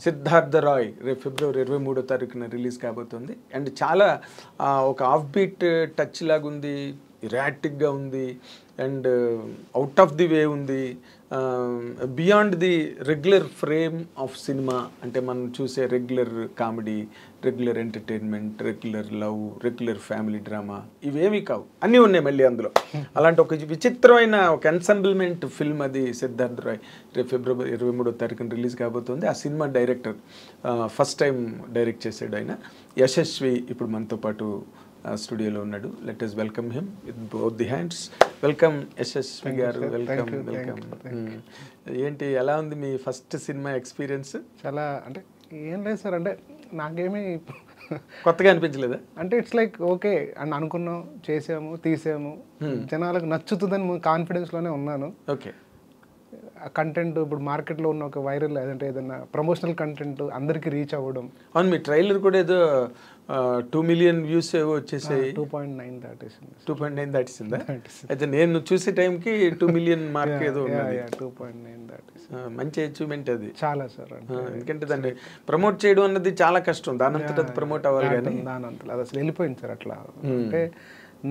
సిద్ధార్థ రాయ్ రేపు ఫిబ్రవరి 23వ తారీఖున రిలీజ్ కాబోతుంది. అండ్ చాలా ఒక ఆఫ్ బీట్ టచ్ లాగా ఉంది, ఇరాటిక్గా ఉంది, and out of the way ఉంది, beyond the regular frame of cinema. అంటే మనం చూసే regular comedy, regular entertainment, regular love, regular family drama ఇవేమీ కావు, అన్నీ ఉన్నాయి మళ్ళీ అందులో. అలాంటి ఒక విచిత్రమైన ఒక ఎన్సెంబుల్మెంట్ ఫిల్మ్ అది సిద్ధార్థ్ రాయ్ రేపు ఫిబ్రవరి 23వ తారీఖున రిలీజ్ కాబోతుంది. ఆ cinema director first time direct చేసాడు ఆయన, యశస్వి. ఇప్పుడు మనతో పాటు స్టూడియోలో ఉన్నాడు. Let us welcome him with both the hands. Welcome Yashasvi గారు, వెల్కమ్ వెల్కమ్. ఏంటి, ఎలా ఉంది మీ ఫస్ట్ సినిమా ఎక్స్పీరియన్స్? చాలా అంటే ఏం లేదు సార్, అంటే నాకేమీ కొత్తగా అనిపించలేదా? అంటే ఇట్స్ లైక్ ఓకే అని అనుకున్నాం, చేసాము, తీసాము, జనాలకు నచ్చుతుందని కాన్ఫిడెన్స్లోనే ఉన్నాను. ఓకే. కంటెంట్ ఇప్పుడు మార్కెట్లో ఉన్న ఒక వైరల్ అంటే ఏదైనా ప్రమోషనల్ కంటెంట్ అందరికి రీచ్ అవ్వడం. అవును, మీ ట్రైలర్ కూడా ఏదో 2 million వ్యూస్ ఏవో వచ్చేసాయి. 2.9 దాటేసింది. 2.9 దాటిసిందా? అయితే నేను చూసే టైంకి 2 million మార్క్ ఏదో ఉన్నది. 2.9 దాటేసింది. మంచి అచీవ్మెంట్ అది చాలా సార్. ఎందుకంటే దాన్ని ప్రమోట్ చేయడం అన్నది చాలా కష్టం. దానంతట అది ప్రమోట్ అవ్వాలి కానీ దానంతలో అది అసలు వెళ్ళిపోయింది సార్ అట్లా. అంటే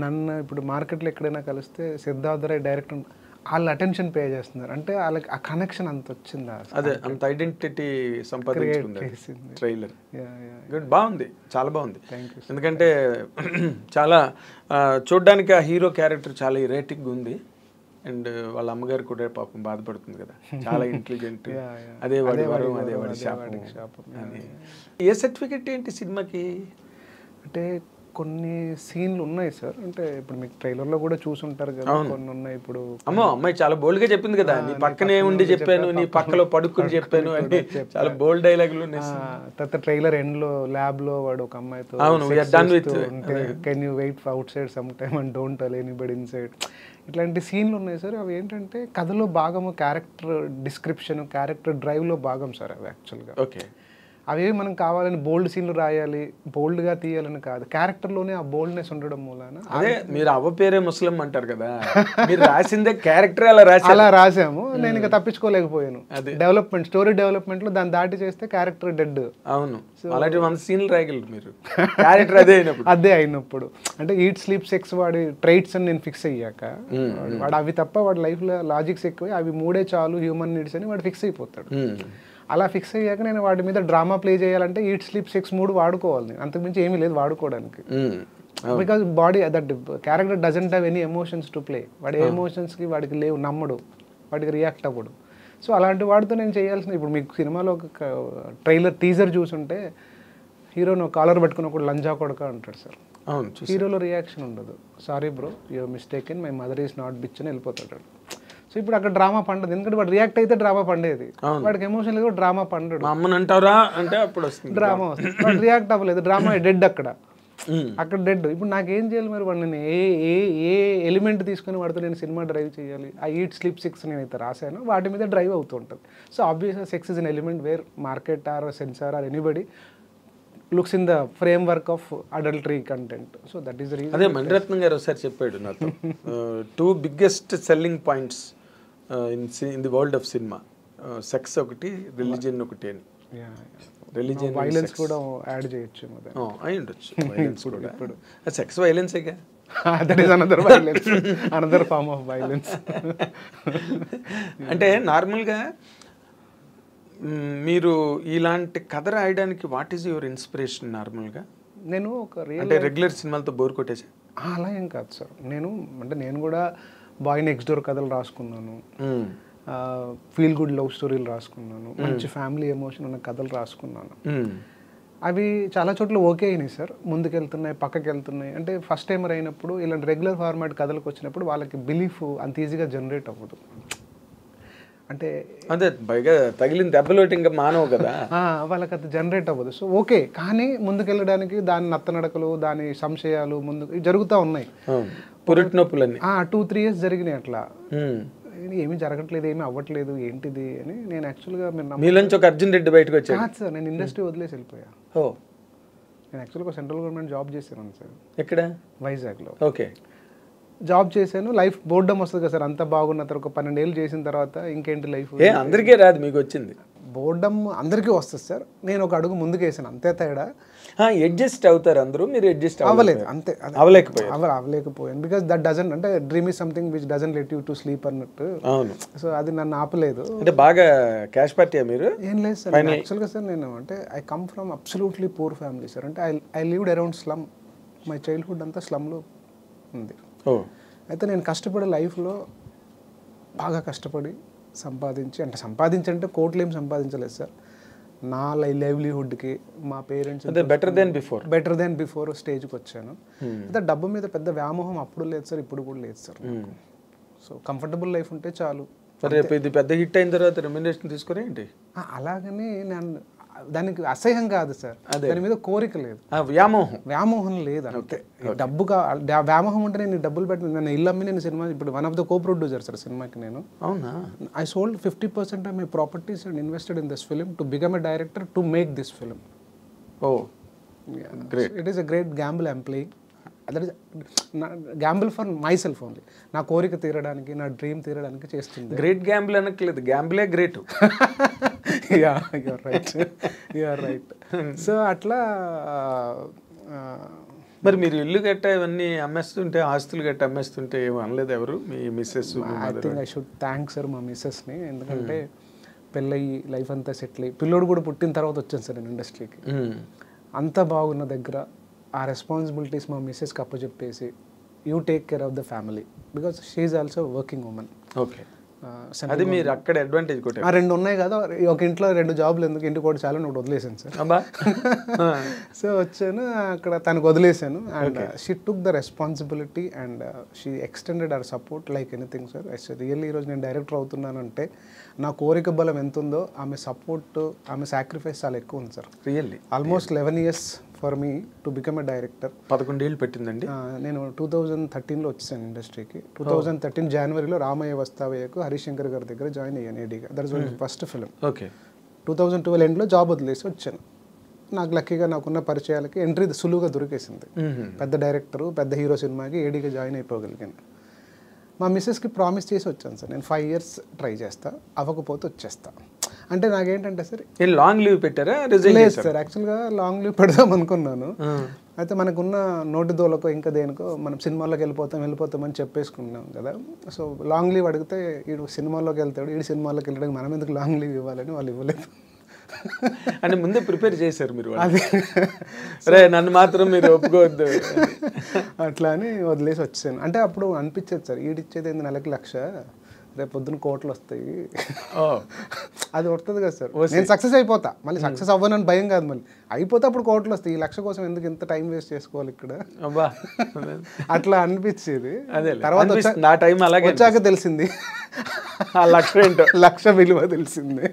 నన్ను ఇప్పుడు మార్కెట్లో ఎక్కడైనా కలిస్తే సిద్ధార్థ రాయ్ డైరెక్టర్ వాళ్ళు అటెన్షన్ పే చేస్తున్నారు అంటే వాళ్ళకి ఆ కనెక్షన్ అంత వచ్చిందా, అదే అంత ఐడెంటిటీ సంపాదించుకుంది ట్రైలర్. బాగుంది, చాలా బాగుంది. ఎందుకంటే చాలా చూడ్డానికి ఆ హీరో క్యారెక్టర్ చాలా ఇరేటిక్గా ఉంది. అండ్ వాళ్ళ అమ్మగారు కూడా పాపం బాధపడుతుంది కదా, చాలా ఇంటెలిజెంట్. అదే వాడి వరం, అదే వాడి శాపం. ఏ సర్టిఫికెట్ ఏంటి సినిమాకి? అంటే కొన్ని సీన్లు ఉన్నాయి సార్, అంటే ఇప్పుడు మీకు ట్రైలర్లో కూడా చూసుంటారు కదా, కొన్ని ఉన్నాయి. ఇప్పుడు అమ్మాయి చాలా బోల్డ్ గా చెప్పింది కదా, నీ పక్కనే ఉండి చెప్పాను, నీ పక్కలో పడుకుని చెప్పాను అని చాలా బోల్డ్ డైలాగులు ఉన్నాయి. తర్వాత ట్రైలర్ ఎండ్ లో ల్యాబ్ లో వాడు ఒక అమ్మాయితో can you wait outside some time and don't tell anybody inside, ఇట్లాంటి సీన్లు ఉన్నాయి సార్. అవి ఏంటంటే కథలో భాగము, క్యారెక్టర్ డిస్క్రిప్షన్, క్యారెక్టర్ డ్రైవ్లో భాగం సార్ అవి యాక్చువల్గా. ఓకే. అవేవి మనం కావాలని బోల్డ్ సీన్లు రాయాలి, బోల్డ్గా తీయాలని కాదు, క్యారెక్టర్లోనే ఆ బోల్డ్నెస్ ఉండడం మూలాన. అదే మీరు అవ్వ పేరే ముస్లిం అంటారు కదా, మీరు రాసిందే క్యారెక్టర్ అలా రాసాము. నేను ఇంకా తప్పించుకోలేకపోయాను. డెవలప్మెంట్, స్టోరీ డెవలప్మెంట్లో దాన్ని దాటి చేస్తే క్యారెక్టర్ డెడ్. అవును, అలాంటి 100 సీన్లు రాయగలరు మీరు, క్యారెక్టర్ అదే అయినప్పుడు. అంటే ఈట్ స్లీప్ సెక్స్ వాడి ట్రైట్స్ అని నేను ఫిక్స్ అయ్యాక, వాడు అవి తప్ప వాడి లైఫ్లో లాజిక్స్ ఎక్కువ, అవి 3 చాలు హ్యూమన్ నీడ్స్ అని వాడు ఫిక్స్ అయిపోతాడు. అలా ఫిక్స్ అయ్యాక నేను వాటి మీద డ్రామా ప్లే చేయాలంటే ఈట్ స్లీప్ సెక్స్ 3 వాడుకోవాలి. అంతకుమించి ఏమీ లేదు వాడుకోవడానికి. Because body that character doesn't have any emotions to play. వాడి ఏ ఎమోషన్స్కి వాడికి లేవు, నమ్మడు, వాడికి రియాక్ట్ అవ్వడు. సో అలాంటి వాడితో నేను చేయాల్సిన, ఇప్పుడు మీకు సినిమాలో ఒక ట్రైలర్ టీజర్ చూసుంటే హీరోను కాలర్ పట్టుకుని ఒక లంజా కొడక అంటాడు సార్. హీరోలో రియాక్షన్ ఉండదు. Sorry bro, your mistaken, my mother is not bitch అని వెళ్ళిపోతాడు. సో ఇప్పుడు అక్కడ డ్రామా పండదు, ఎందుకంటే వాడు రియాక్ట్ అయితే డ్రామా పండేది, వాడికి ఎమోషన్ లేదు, డ్రామా పండడు. అమ్మని అంటారా అంటే అప్పుడు డ్రామా వస్తుంది, వాడు రియాక్ట్ అవ్వలేదు, డ్రామా డెడ్ అక్కడ డెడ్. ఇప్పుడు నాకేం చేయాలి మరి? వాడు నేను ఏ ఎలిమెంట్ తీసుకుని వాడితో నేను సినిమా డ్రైవ్ చేయాలి? ఆ ఈట్ స్లీప్ సెక్స్ నేనైతే రాశాను, వాటి మీద డ్రైవ్ అవుతూ ఉంటుంది. సో ఆబ్వియస్గా sex is an element where market or censor or anybody looks in the framework of adultery content. So that is the reason. అదే మణిరత్నం గారు ఒకసారి చెప్పాడు నాతో, 2 biggest selling points in the world of cinema, sex ఒకటి, religion ఒకటి అని. Religion, violence కూడా add చేయొచ్చు అయి ఉండొచ్చు. వైలెన్స్ కూడా ఇప్పుడు సెక్స్ వైలెన్సేగా. That is another violence, another form of violence. అంటే నార్మల్గా మీరు ఇలాంటి కథ రాయడానికి వాట్ ఈజ్ యువర్ ఇన్స్పిరేషన్? నార్మల్గా నేను ఒక అంటే రెగ్యులర్ సినిమాలతో బోర్ కొట్టేసా అలా ఏం కాదు సార్. నేను కూడా బాయ్ నెక్స్ట్ డోర్ కథలు రాసుకున్నాను, ఫీల్ గుడ్ లవ్ స్టోరీలు రాసుకున్నాను, మంచి ఫ్యామిలీ ఎమోషన్ ఉన్న కథలు రాసుకున్నాను. అవి చాలా చోట్ల ఓకే అయినాయి సార్, ముందుకెళ్తున్నాయి, పక్కకి వెళ్తున్నాయి. అంటే ఫస్ట్ టైమర్ అయినప్పుడు ఇలాంటి రెగ్యులర్ ఫార్మాట్ కథలకు వచ్చినప్పుడు వాళ్ళకి బిలీఫ్ అంత ఈజీగా జనరేట్ అవ్వదు. అంటే అదే పైగా తగిలిన దెబ్బలోటి ఇంకా మానవు కదా, వాళ్ళకి అది జనరేట్ అవ్వదు. సో ఓకే, కానీ ముందుకెళ్ళడానికి దాని నత్తనడకలు, దాని సంశయాలు ముందుకు జరుగుతూ ఉన్నాయి. పురిటి నొప్పులన్నీ 2-3 years జరిగినాయి అట్లా. ఏమీ జరగట్లేదు, ఏమీ అవ్వట్లేదు, ఏంటిది అని నేను యాక్చువల్గా మీలోంచి ఒక అర్జున్ రెడ్డి బయటకు వచ్చాను సార్. నేను ఇండస్ట్రీ వదిలేసి వెళ్ళిపోయా. నేను యాక్చువల్గా సెంట్రల్ గవర్నమెంట్ జాబ్ చేశాను సార్. ఎక్కడ? వైజాగ్లో. ఓకే. జాబ్ చేశాను, లైఫ్ బోర్డం వస్తుంది కదా సార్, అంతా బాగున్న తర్వాత ఒక 12 ఏళ్ళు చేసిన తర్వాత ఇంకేంటి లైఫ్? అందరికీ రాదు, మీకు వచ్చింది. బోర్డమ్ అందరికీ వస్తుంది సార్, నేను ఒక అడుగు ముందుకు వేసాను అంతే తేడా. అడ్జస్ట్ అవుతారు అందరూ, మీరు అడ్జస్ట్ అవ్వలేదు అంతే, అవ్వలేకపోయాను. బికాస్ దట్ డజన్ అంటే dream is something which dozen let you to sleep అన్నట్టు. అవును. సో అది నన్ను ఆపలేదు. అంటే బాగా క్యాష్ పార్టీయా మీరు? ఏం లేదు సార్, యాక్చువల్గా సార్ నేను అంటే I come from absolutely poor family sir. అంటే I lived around slum, my childhood అంతా స్లమ్లో ఉంది. అయితే నేను కష్టపడే లైఫ్లో బాగా కష్టపడి సంపాదించి అంటే కోట్లు ఏం సంపాదించలేదు సార్. నా లైవ్లీహుడ్కి మా పేరెంట్స్ బెటర్ దెన్ బిఫోర్ స్టేజ్కి వచ్చాను. అయితే డబ్బు మీద పెద్ద వ్యామోహం అప్పుడు లేదు సార్, ఇప్పుడు కూడా లేదు సార్. సో కంఫర్టబుల్ లైఫ్ ఉంటే చాలు. రేపు ఇది పెద్ద హిట్ అయిన తర్వాత రెమ్యునరేషన్ తీసుకుని ఏంటి? అలాగని నేను దానికి అసహ్యం కాదు సార్, దాని మీద కోరిక లేదు, వ్యామోహం లేదు అంతే. డబ్బు వ్యామోహం ఉంటే నేను డబ్బులు పెట్టి నేను ఇల్లు అమ్మి నేను సినిమా ఇప్పుడు one of the co producer sir సినిమాకి నేను. అవునా? I sold 50% of my properties and invested in this film to become a director to make this film. It is a great Gamble I'm playing. That is Gamble for my self only. నా కోరిక తీరడానికి, నా dream తీరడానికి చేస్తుంది. Great gamble అనట్లేదు, గ్యాంబులే great. You're right. So అట్లా మరి మీరు ఇల్లు గట్ట ఇవన్నీ అమ్మేస్తుంటే, ఆస్తులు గట్ట అమ్మేస్తుంటే ఏమో అనలేదు ఎవరు మీ missus? I think I should thank sir మా మిస్సెస్ని. ఎందుకంటే పెళ్ళయి లైఫ్ అంతా సెటిల్ అయ్యి పిల్లోడు కూడా పుట్టిన తర్వాత వచ్చాను సార్ నేను ఇండస్ట్రీకి. అంతా బాగున్న దగ్గర ఆ రెస్పాన్సిబిలిటీస్ మా మిస్సెస్కి అప్పచెప్పేసి you take care of the family because she is also working women. Okay. అది మీరు అక్కడ అడ్వాంటేజ్ కొట్టారు. రెండు ఉన్నాయి కదా, ఒక ఇంట్లో రెండు జాబ్లు ఎందుకు, ఇంటికి ఒకటి చాలా ఒకటి వదిలేసాను సార్. సో వచ్చాను అక్కడ తనకు వదిలేసాను and she took the responsibility and she extended our support like anything sir. Really ఈరోజు నేను డైరెక్టర్ అవుతున్నానంటే నా కోరిక బలం ఎంత ఉందో ఆమె సపోర్ట్, ఆమె సాక్రిఫైస్ చాలా ఎక్కువ ఉంది sir. Really almost 11 years for me to become a director. 11 ఏళ్ళు పెట్టిందండి. నేను 2013లో వచ్చాను ఇండస్ట్రీకి. 2013 జనవరిలో రామయ్య వస్తావయ్యకు హరిశంకర్ గారి దగ్గర జాయిన్ అయ్యాను ఏడీగా. That is my first film. Okay. 2012 ఎండ్లో జాబ్ వదిలేసి వచ్చాను. నాకు లక్కీగా నాకున్న పరిచయాలకి ఎంట్రీ సులువుగా దొరికేసింది. పెద్ద డైరెక్టరు, పెద్ద హీరో సినిమాకి ఏడీగా జాయిన్ అయిపోగలిగాను. మా మిస్సెస్కి ప్రామిస్ చేసి వచ్చాను సార్, నేను 5 years ట్రై చేస్తా, అవ్వకపోతే వచ్చేస్తా. అంటే నాకేంటంటే సార్ లాంగ్ లీవ్ పెట్టారా? లేదు సార్, యాక్చువల్గా లాంగ్ లీవ్ పెడదాం అనుకున్నాను. అయితే మనకున్న నోటి దోలకో ఇంకా దేనికో మనం సినిమాల్లోకి వెళ్ళిపోతామని చెప్పేసుకున్నాం కదా. సో లాంగ్ లీవ్ అడిగితే వీడు సినిమాల్లోకి వెళ్తాడు, వీడు సినిమాల్లోకి వెళ్ళడానికి మనం ఎందుకు లాంగ్ లీవ్ ఇవ్వాలని వాళ్ళు ఇవ్వలేదు. అంటే ముందే ప్రిపేర్ చేశారు మీరు? అదే నన్ను మాత్రం మీరు ఒప్పుకోవద్దు అట్లా అని వదిలేసి వచ్చాను. అంటే అప్పుడు అనిపించేది సార్, ఈడిచ్చేది ఏంది నెలకి 1,00,000, రేపు పొద్దున్న కోట్లు వస్తాయి, అది వస్తుంది కదా సార్. నేను సక్సెస్ అయిపోతా, మళ్ళీ సక్సెస్ అవ్వనని భయం కాదు, మళ్ళీ అయిపోతే అప్పుడు కోట్లు వస్తాయి, ఈ 1,00,000 కోసం ఎందుకు ఇంత టైం వేస్ట్ చేసుకోవాలి ఇక్కడ, అట్లా అనిపించేది. తర్వాత వచ్చాక తెలిసింది 1,00,000 విలువ తెలిసింది.